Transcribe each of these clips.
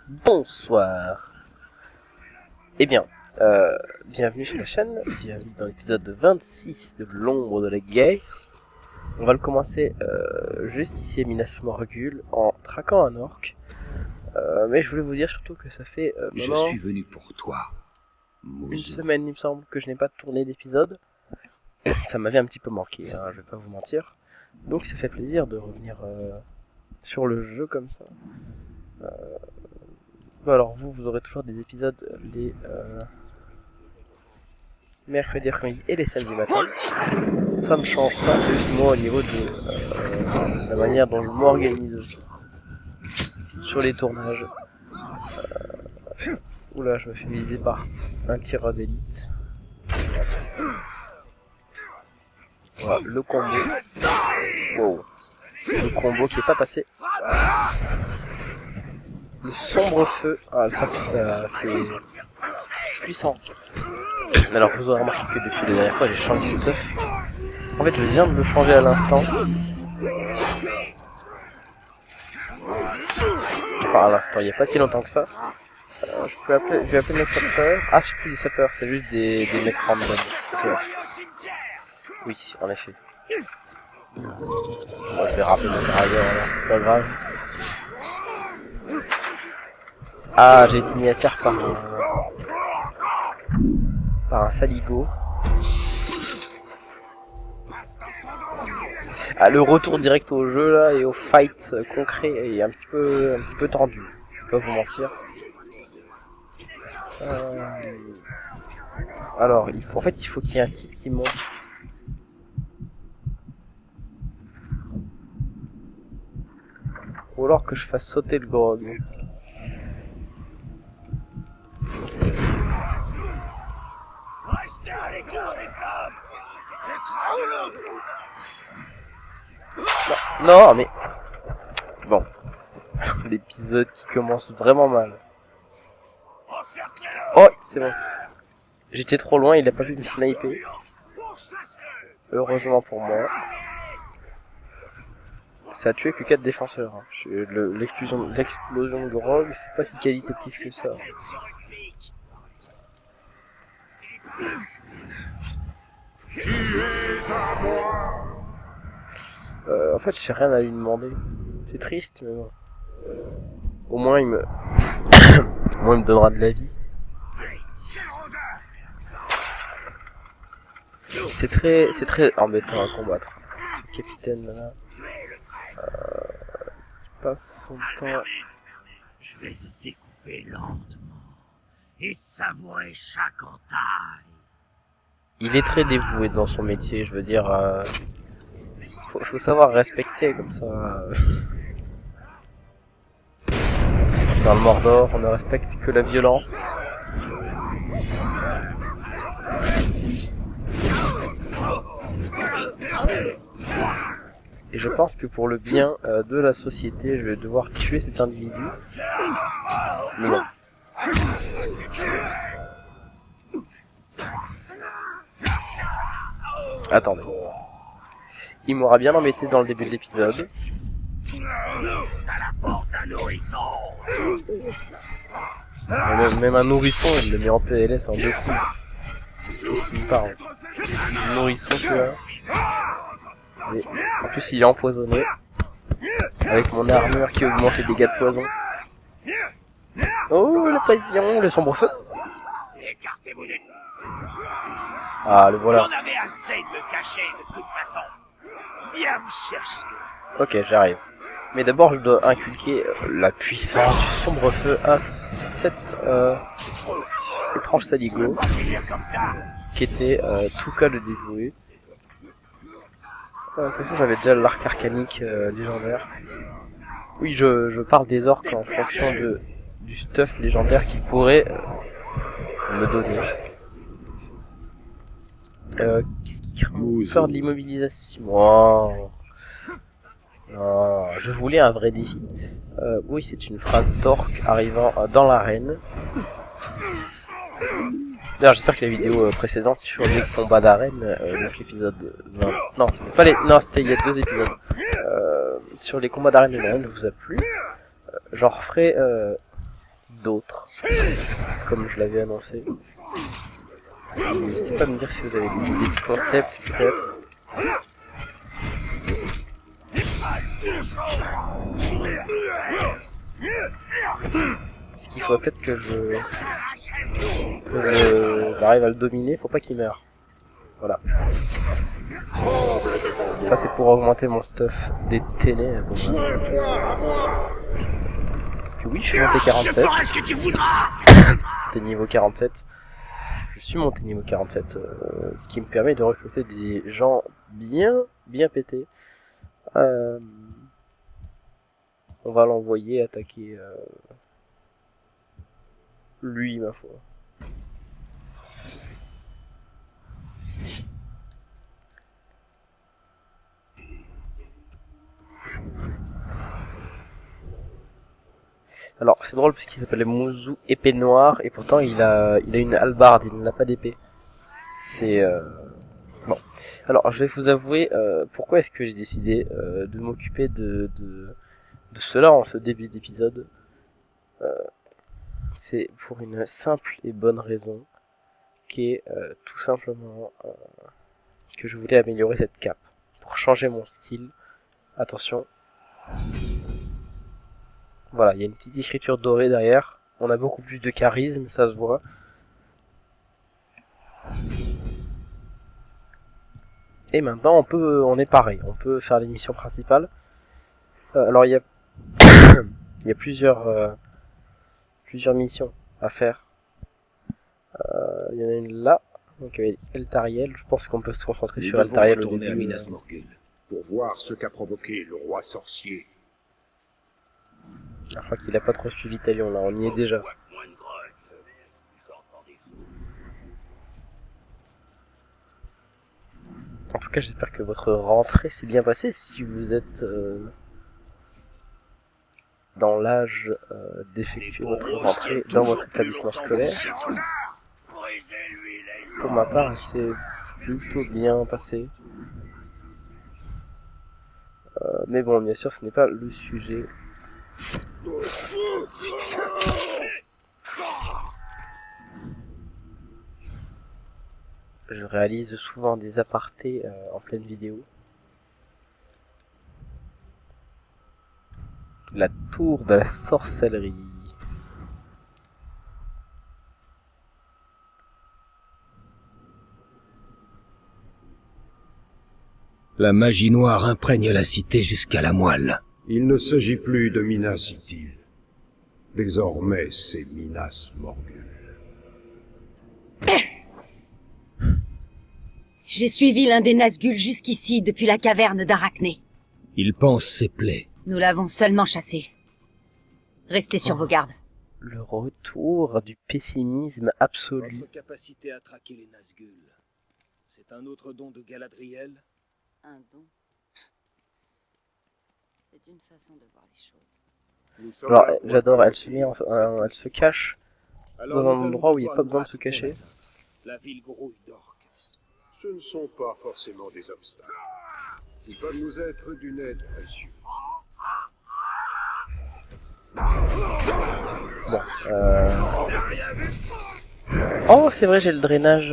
Bonsoir. Eh bien, bienvenue sur la chaîne, bienvenue dans l'épisode 26 de l'ombre de la guerre. On va le commencer juste ici à Minas Morgul en traquant un orc. Mais je voulais vous dire surtout que ça fait Je maintenant suis venu pour toi, une Mouzou. semaine il me semble que je n'ai pas tourné d'épisode. Ça m'avait un petit peu manqué, hein, je vais pas vous mentir. Donc ça fait plaisir de revenir sur le jeu comme ça. Bon, alors vous aurez toujours des épisodes les mercredis, après-midi et les samedis matin. Ça ne change pas, c'est juste moi au niveau de la manière dont je m'organise sur les tournages. Oula, je me fais viser par un tireur d'élite. Voilà, le combo. Wow. Le combo qui est pas passé. Le sombre feu. Ah, ça c'est puissant. Alors vous aurez remarqué que depuis la dernière fois j'ai changé de stuff. En fait je viens de le changer à l'instant. Enfin à l'instant, il n'y a pas si longtemps que ça. Je vais appeler mes sapeurs. Ah, c'est plus des sapeurs, c'est juste des mecs random. Okay. Oui, en effet. Moi je vais rappeler mon dragueur, alors c'est pas grave. Ah, j'ai été mis à terre par un saligo. Ah, le retour direct au jeu là et au fight concret est un petit peu tendu. Je vais pas vous mentir. Alors, il faut qu'il y ait un type qui monte. Ou alors que je fasse sauter le grog. Non, mais... Bon. L'épisode qui commence vraiment mal. Oh, c'est bon. J'étais trop loin, il a pas pu me sniper. Heureusement pour moi. Ça a tué que 4 défenseurs. Hein. L'explosion de grog, c'est pas si qualitatif que ça. En fait, j'ai rien à lui demander. C'est triste, mais bon. Au moins, il me donnera de la vie. C'est très embêtant à combattre. Ce capitaine là, qui passe son temps. Je vais te découper lentement et savourer chaque entaille. Il est très dévoué dans son métier, je veux dire. Faut savoir respecter comme ça. Dans le Mordor, on ne respecte que la violence. Et je pense que pour le bien de la société, je vais devoir tuer cet individu. Mais non. Attendez. Il m'aura bien embêté dans le début de l'épisode. T'as la force d'un nourrisson. Même un nourrisson, il le met en PLS en 2 coups. Qu'est-ce qu'il me parle? Un nourrisson, tu vois. Et en plus, il est empoisonné. Avec mon armure qui augmente les dégâts de poison. Oh, la poison, le sombre feu. Écartez-vous des... Ah, le voilà. J'en avais assez de me cacher de toute façon. Viens me chercher. Ok, j'arrive. Mais d'abord, je dois inculquer la puissance du sombre feu à cette étrange saligo qui était tout cas le dévoué. De toute façon, j'avais déjà l'arc arcanique légendaire. Oui, je parle des orques en fonction du stuff légendaire qu'ils pourraient me donner. Qu'est-ce qui craint? Faire de l'immobilisation. Oh. Non, je voulais un vrai défi. Oui, c'est une phrase d'orc arrivant dans l'arène. D'ailleurs, j'espère que la vidéo précédente sur les combats d'arène, donc l'épisode 20... Non, c'était pas non, c'était il y a 2 épisodes. Sur les combats d'arène de l'arène vous a plu. J'en referai d'autres, comme je l'avais annoncé. N'hésitez pas à me dire si vous avez des idées de concept peut-être. Parce qu'il faudrait peut-être que j'arrive à le dominer, faut pas qu'il meure. Voilà. Ça c'est pour augmenter mon stuff des ténèbres. Parce que oui, je suis monté 47. T'es niveau 47. Je suis monté niveau 47. Ce qui me permet de recruter des gens bien pétés. On va l'envoyer attaquer lui, ma foi. Alors c'est drôle parce qu'il s'appelle Mouzou épée noire et pourtant il a une hallebarde, il n'a pas d'épée. C'est bon. Alors je vais vous avouer pourquoi est-ce que j'ai décidé de m'occuper de cela en ce début d'épisode. C'est pour une simple et bonne raison qui est tout simplement que je voulais améliorer cette cape pour changer mon style. Attention. Voilà, il y a une petite écriture dorée derrière. On a beaucoup plus de charisme, ça se voit. Et maintenant, on est pareil. On peut faire les missions principales. Alors, il y a, il y a plusieurs missions à faire. Il y en a une là. Donc, Eltariel. Je pense qu'on peut se concentrer sur Eltariel au début. À Minas Morgul pour voir ce qu'a provoqué le roi sorcier. Je crois qu'il a pas trop suivi Talion là, on y est déjà. En tout cas, j'espère que votre rentrée s'est bien passée. Si vous êtes dans l'âge d'effectuer votre rentrée dans votre établissement scolaire. Pour ma part, elle s'est plutôt bien passée. Mais bon, bien sûr, ce n'est pas le sujet. Je réalise souvent des apartés en pleine vidéo. La tour de la sorcellerie. La magie noire imprègne la cité jusqu'à la moelle. Il ne s'agit plus de Minas Ithil. Désormais, c'est Minas Morgul. J'ai suivi l'un des Nazgûl jusqu'ici depuis la caverne d'Arachné. Il pense ses plaies. Nous l'avons seulement chassé. Restez sur vos gardes. Le retour du pessimisme absolu. Votre capacité à traquer les Nazgûl, c'est un autre don de Galadriel? Un don. C'est une façon de voir les choses. Alors, j'adore, elle se cache dans un endroit où il n'y a pas besoin de se cacher. La ville grouille d'orques. Ce ne sont pas forcément des obstacles. Ils peuvent nous être d'une aide précieuse. Bon, oh, c'est vrai, j'ai le drainage...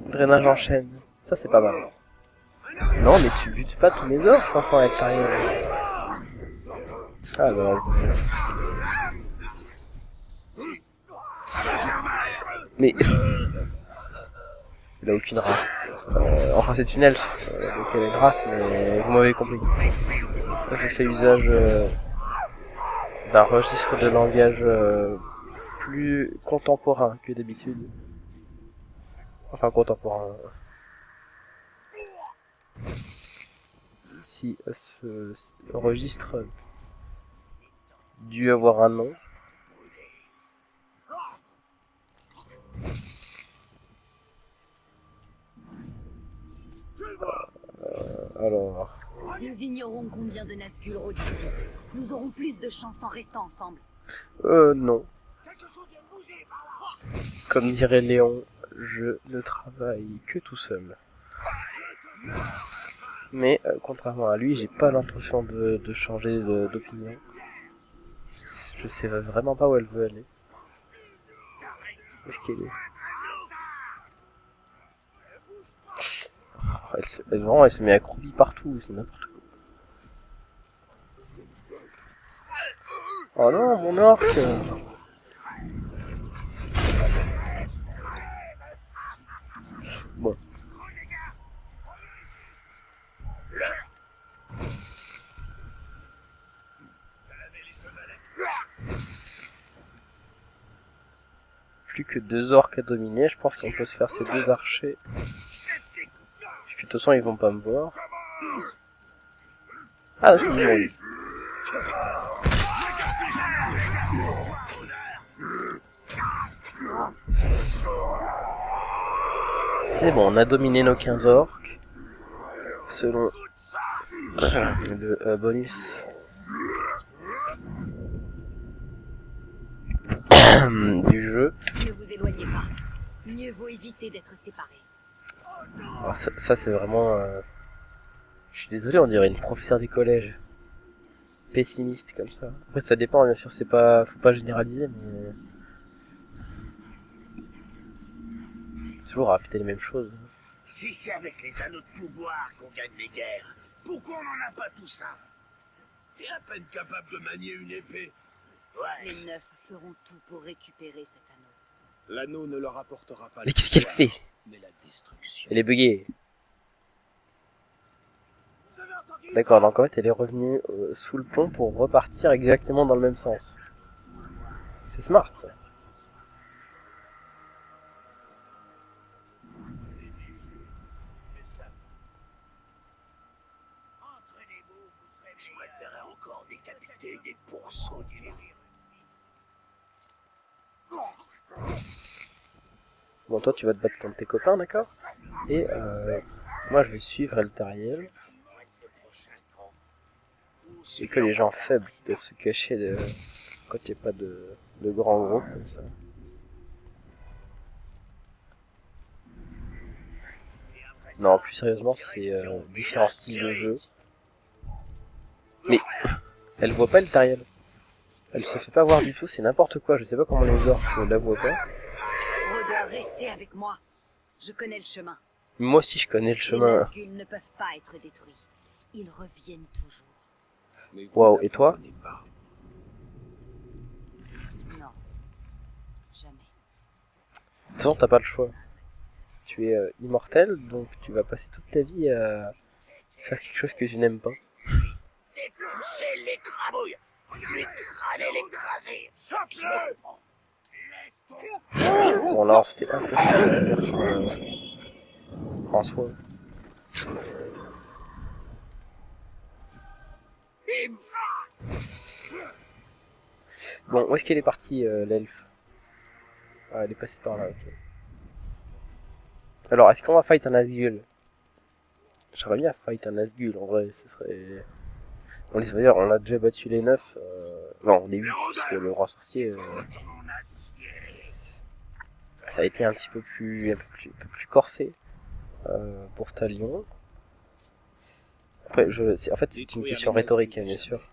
drainage en chaîne. Ça, c'est pas mal. Non, mais tu butes pas tous mes orques, enfin, avec l'arrière. Ah, bah... Mais... il a aucune race. Enfin, c'est une elfe. Donc elle a une race, mais vous m'avez compris. Ça, je fais usage d'un registre de langage plus contemporain que d'habitude. Enfin, contemporain. Si ce registre dû avoir un nom. Alors... Nous ignorons combien de Nazgûl rôdent ici. Nous aurons plus de chance en restant ensemble. Non. Comme dirait Léon, je ne travaille que tout seul. Mais, contrairement à lui, j'ai pas l'intention de changer d'opinion. Je sais vraiment pas où elle veut aller. Où est-ce qu'elle est? Vraiment, elle se met accroupie partout, c'est n'importe quoi. Oh non, mon orc! Bon. Plus que 2 orques à dominer, je pense qu'on peut se faire ces 2 archers. Parce que de toute façon ils vont pas me voir. Ah c'est bon. C'est bon, on a dominé nos 15 orques. Selon le bonus du jeu. Ne vous éloignez pas. Mieux vaut éviter d'être séparés. Alors ça c'est vraiment... Je suis désolé, on dirait une professeure des collèges. Pessimiste comme ça. Après ça dépend, bien sûr, c'est pas... Faut pas généraliser, mais... Toujours à répéter les mêmes choses. Si c'est avec les anneaux de pouvoir qu'on gagne les guerres, pourquoi on n'en a pas tout ça? T'es à peine capable de manier une épée. Ouais. Les 9 feront tout pour récupérer cet anneau. L'anneau ne leur apportera pas Mais la qu'est-ce qu'elle victoire, fait? mais la destruction. Elle est buggée. D'accord, donc en fait elle est revenue sous le pont pour repartir exactement dans le même sens. C'est smart ça. Entraînez-vous, vous serez. Je préférerais encore décapiter des pourceaux du Bon, toi tu vas te battre contre tes copains, d'accord? Et moi je vais suivre Eltariel. C'est que les gens faibles qui doivent se cacher quand il n'y a pas de grands groupes comme ça. Non, plus sérieusement, c'est différents styles de jeu. Mais elle voit pas Eltariel. Elle se fait pas voir du tout, c'est n'importe quoi. Je sais pas comment les orques ne la voient pas. Rôdeur, restez avec moi. Je connais le chemin. Moi aussi je connais le Les chemin. Nazgûl ne peuvent pas être détruits. Ils reviennent toujours. Mais vous Waouh, et toi? n'abandonnez pas. Non. Jamais. De toute façon, t'as pas le choix. Tu es immortel, donc tu vas passer toute ta vie à faire quelque chose que tu n'aimes pas. Dépluchez les crabouilles. Lui crâner les cravés. Chope-le. Bon, là on se fait un peu faire en soi. Bon, où est-ce qu'elle est partie, l'elfe? Ah, elle est passée par là, ok. Alors, est-ce qu'on va fight un Nazgûl? J'aimerais bien fight un Nazgûl, en vrai, ce serait... On les dire, on a déjà battu les 9, non, on est 8, parce que le roi sorcier, ça a été un peu plus corsé, pour Talion. Après, en fait, c'est une question rhétorique, bien sûr.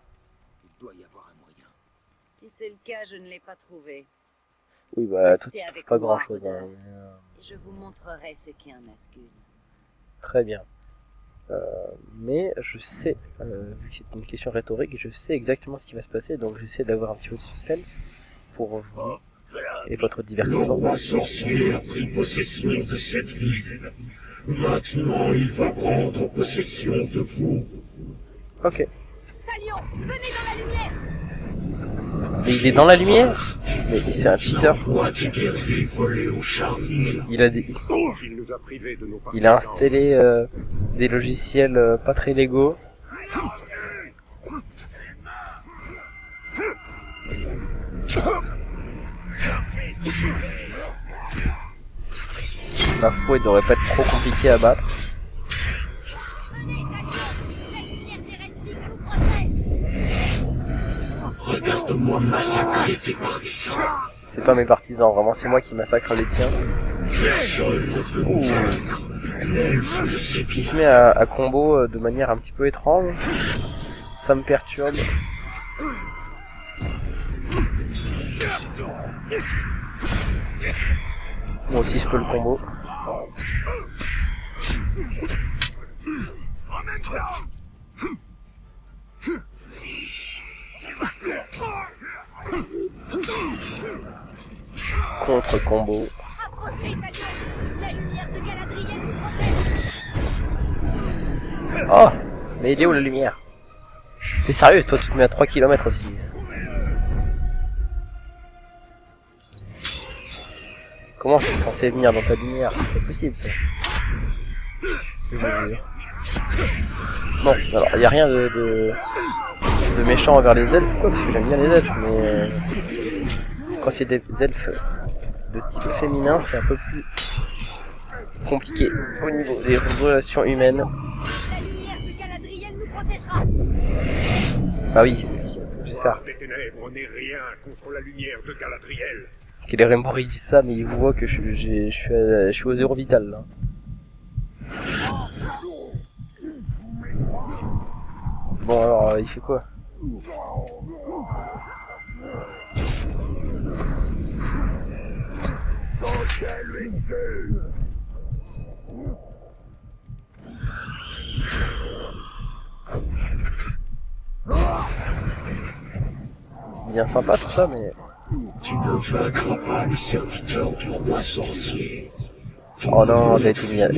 Il doit y avoir un moyen. Si c'est le cas, je ne l'ai pas trouvé. Oui, bah, Restez avec pas moi, grand chose, Rôdeur. hein. Et je vous montrerai ce qu'est un Nazgûl. Très bien. Mais je sais, vu que c'est une question rhétorique, je sais exactement ce qui va se passer, donc j'essaie d'avoir un petit peu de suspense pour vous et votre Le divertissement. roi sorcier a pris possession de cette ville. Maintenant, il va prendre possession de vous. Ok. Talion, venez dans la lumière! Et il est dans la lumière? Mais c'est un cheater. Roi des guerriers volés au charnier. Il a des... Il nous a privés de nos Il a partisans. installé des logiciels pas très légaux. Ma foi, il devrait pas être trop compliqué à battre. Regarde-moi massacrer tes partisans. C'est pas mes partisans, vraiment c'est moi qui massacre les tiens. Personne ne peut Ouh. vaincre. L'elfe le sait Il se bien. met à combo de manière un petit peu étrange. Ça me perturbe. Moi aussi je peux le combo. Contre combo. Approchez, ta gueule. La lumière de Galadriel nous protège. Oh, mais il est où la lumière? T'es sérieux, toi tu te mets à 3 km aussi. Comment je suis censé venir dans ta lumière? C'est pas possible ça. Je vous jure. Bon, alors il y a rien de méchant envers les elfes, quoi, parce que j'aime bien les elfes, mais quand c'est des elfes de type féminin, c'est un peu plus compliqué au niveau des relations humaines. La lumière de Galadriel nous protégera. Bah oui, j'espère. Des ténèbres, on n'est rien contre la lumière de Galadriel. Qu'il est vraiment dit ça, mais il voit que je suis au zéro vital là. Bon alors, il fait quoi? C'est bien sympa tout ça, mais... Tu ne vaincras pas les serviteurs du roi sorcier. Oh non, j'ai été mis à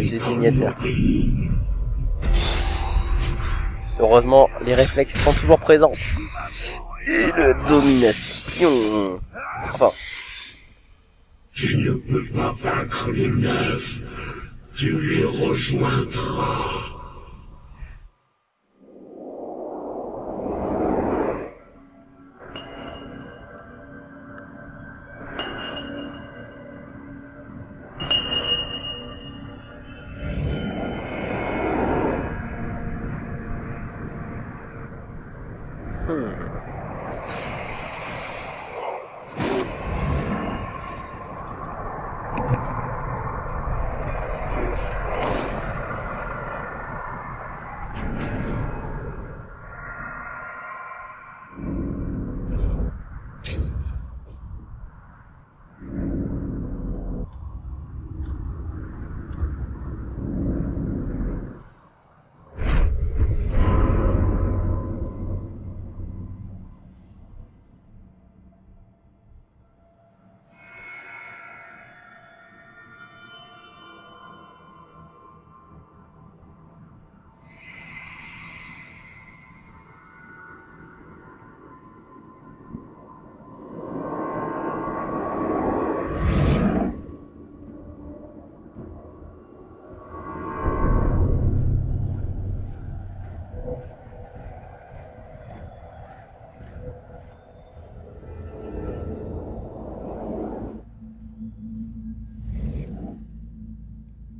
terre. Heureusement, les réflexes sont toujours présents. Et la domination. Enfin, Tu ne peux pas vaincre les neufs. Tu les rejoindras.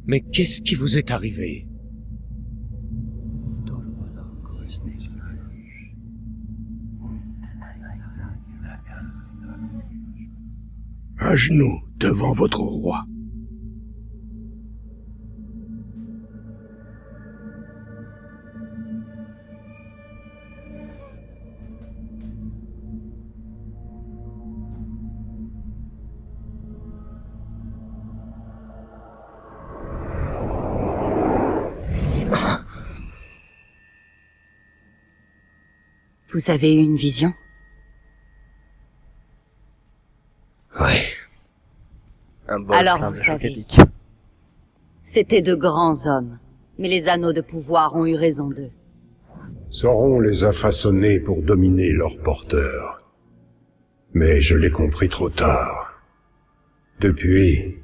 Mais qu'est-ce qui vous est arrivé? À genoux devant votre roi. Vous avez eu une vision? Ouais. un bol Alors plein vous de savez. choc à pic. C'étaient de grands hommes, mais les anneaux de pouvoir ont eu raison d'eux. Sauron les a façonnés pour dominer leurs porteurs. Mais je l'ai compris trop tard. Depuis,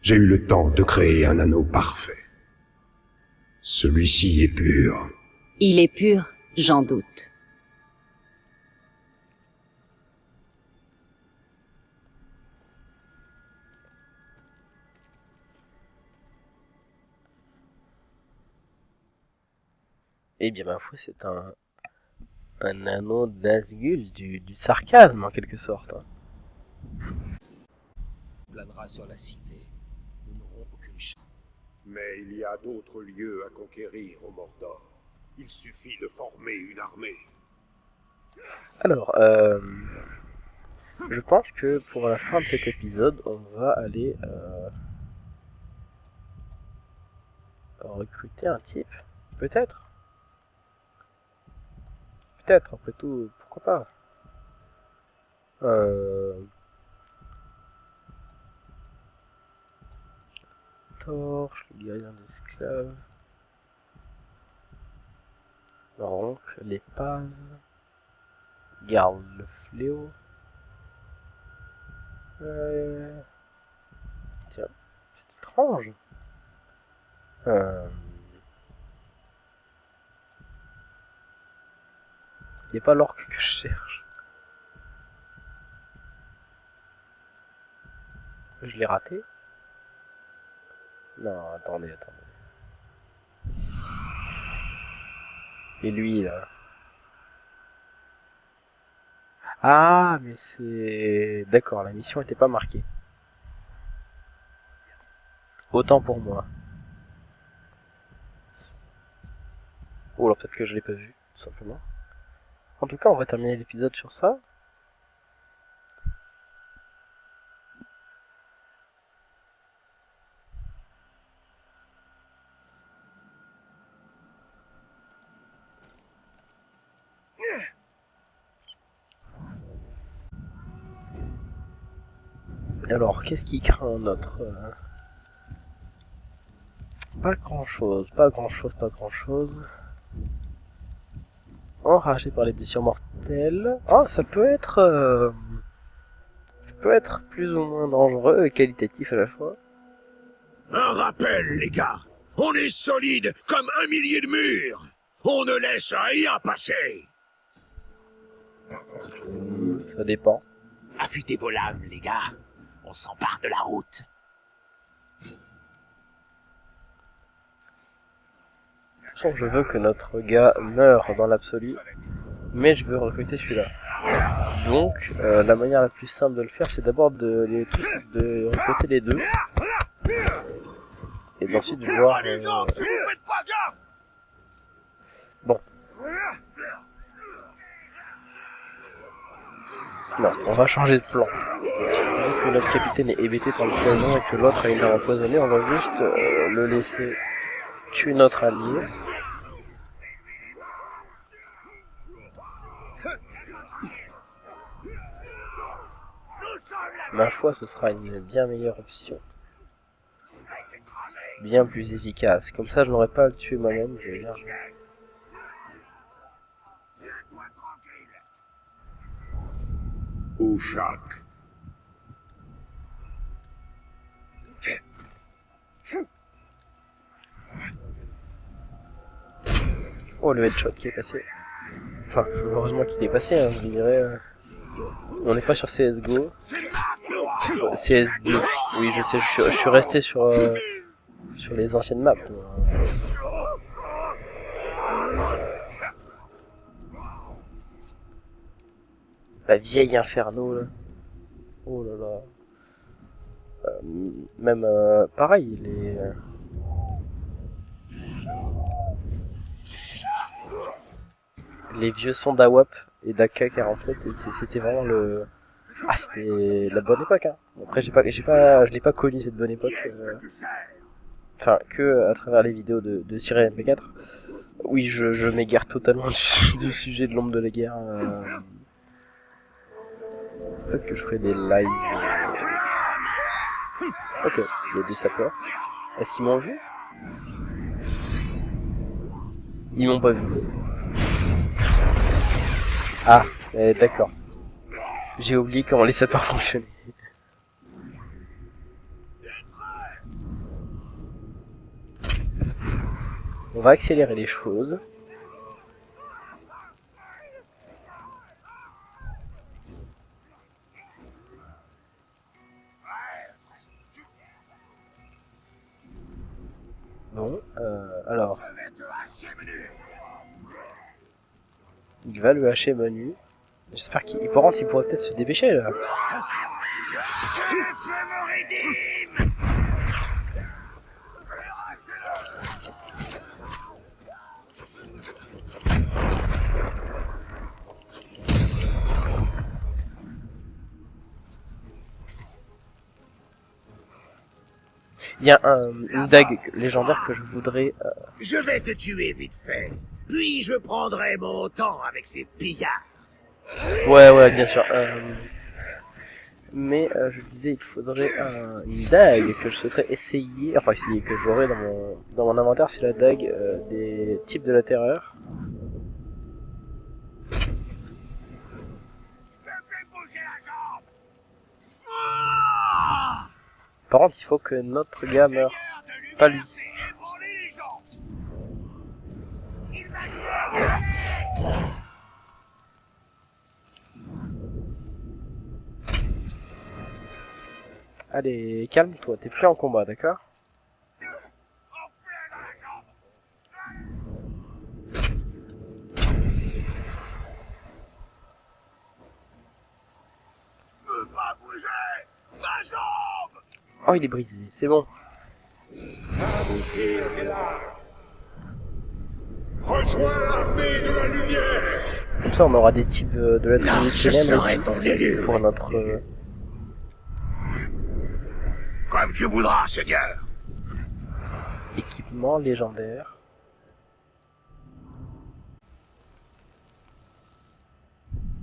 j'ai eu le temps de créer un anneau parfait. Celui-ci est pur. Il est pur, j'en doute. Eh bien, ma foi, c'est un anneau d'Azgul, du sarcasme en quelque sorte. Planera sur la cité. Nous n'aurons aucune chance. Mais il y a d'autres lieux à conquérir au Mordor. Il suffit de former une armée. Alors, Je pense que pour la fin de cet épisode, on va aller recruter un type. Peut-être. Peut-être, après tout, pourquoi pas. Torche, le guerrier d'esclaves. Donc, l'épave. Garde le fléau. Tiens, c'est étrange. Il n'y a pas l'orque que je cherche. Je l'ai raté. Non, attendez. Et lui, là. Ah, mais c'est... D'accord, la mission était pas marquée. Autant pour moi. Ou alors peut-être que je l'ai pas vu, tout simplement. En tout cas, on va terminer l'épisode sur ça. Alors, qu'est-ce qui craint notre... Pas grand chose. Enragé par les blessures mortelles. Ah, ça peut être plus ou moins dangereux et qualitatif à la fois. Un rappel, les gars. On est solide comme 1 millier de murs. On ne laisse rien passer. Ça dépend. Affûtez vos lames, les gars. On s'empare de la route. De toute façon, je veux que notre gars meure dans l'absolu, mais je veux recruter celui-là. Donc, la manière la plus simple de le faire, c'est d'abord de recruter les deux, et ensuite de voir... Bon. Non, on va changer de plan. Vu que notre capitaine est hébété par le poison et que l'autre a une arme empoisonnée, on va juste le laisser tuer notre allié. Ma foi, ce sera une bien meilleure option. Bien plus efficace. Comme ça, je n'aurai pas à le tuer moi-même, je vais bien... Ushak. Oh, le headshot qui est passé. Enfin, heureusement qu'il est passé, hein, je dirais. On n'est pas sur CSGO. CS2. Oui, je sais, je suis resté sur les anciennes maps. La vieille Inferno, là. Oh là là. Même, pareil, les vieux sons d'AWAP et d'AK-47, c'était vraiment le... Ah, c'était la bonne époque, hein. Après, je l'ai pas connu cette bonne époque. Enfin, que à travers les vidéos de Sirène MP4. Oui, je m'égare totalement du sujet de l'ombre de la guerre. Peut-être que je ferai des lives. Ok, il y a des sapeurs. Est-ce qu'ils m'ont vu? Ils m'ont pas vu. Ah, d'accord. J'ai oublié comment les sapeurs fonctionnaient. On va accélérer les choses. Bon, alors... Il va le hacher Manu. J'espère qu'il pourrait peut-être se dépêcher là. Il y a une dague légendaire que je voudrais... Je vais te tuer vite fait. Puis je prendrai mon temps avec ces pillards. Ouais, bien sûr. Mais je disais, il faudrait une dague que je souhaiterais essayer, enfin essayer, que j'aurai dans mon inventaire, c'est la dague des types de la terreur. Je te fais bouger la jambe. Ah! Par contre, il faut que notre gars meure, pas lui. Allez, calme-toi, t'es plus en combat, d'accord? Oh, il est brisé, c'est bon. Rejoins l'armée de la lumière. Comme ça, on aura des types de la Trinité je serai ton aussi élu. pour notre Comme tu voudras, Seigneur. équipement légendaire.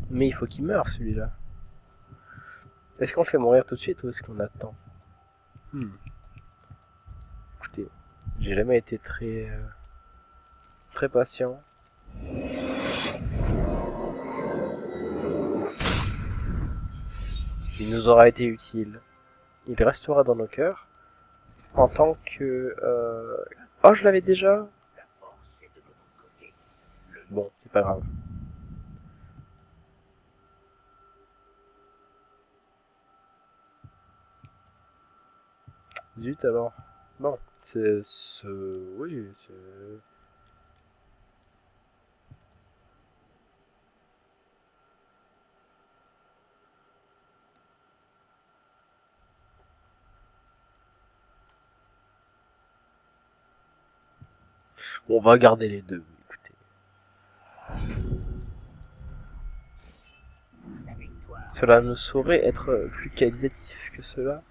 Mais il faut qu'il meure, celui-là. Est-ce qu'on le fait mourir tout de suite ou est-ce qu'on attend? Écoutez, j'ai jamais été très patient. Il nous aura été utile. Il restera dans nos cœurs en tant que... Oh, je l'avais déjà. Bon, c'est pas grave. Zut alors. Bon, c'est ce... Oui, c'est... On va garder les deux, écoutez. Cela ne saurait être plus qualitatif que cela.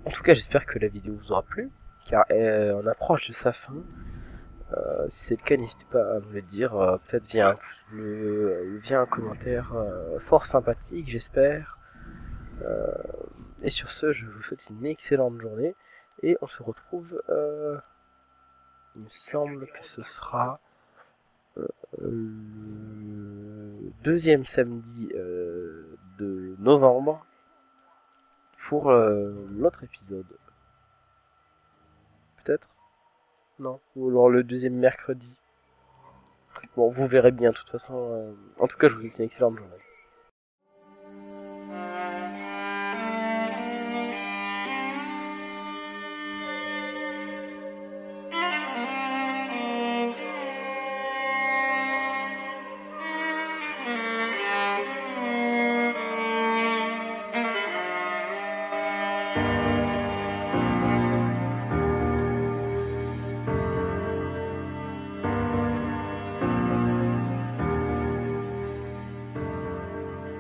En tout cas, j'espère que la vidéo vous aura plu, car on approche de sa fin. Si c'est le cas, n'hésitez pas à me le dire, peut-être via un pouce bleu, ou via un commentaire fort sympathique, j'espère. Et sur ce, je vous souhaite une excellente journée, et on se retrouve, il me semble que ce sera le deuxième samedi de novembre, pour l'autre épisode. Peut-être? Non. Ou alors le deuxième mercredi. Bon, vous verrez bien, de toute façon. En tout cas, je vous souhaite une excellente journée.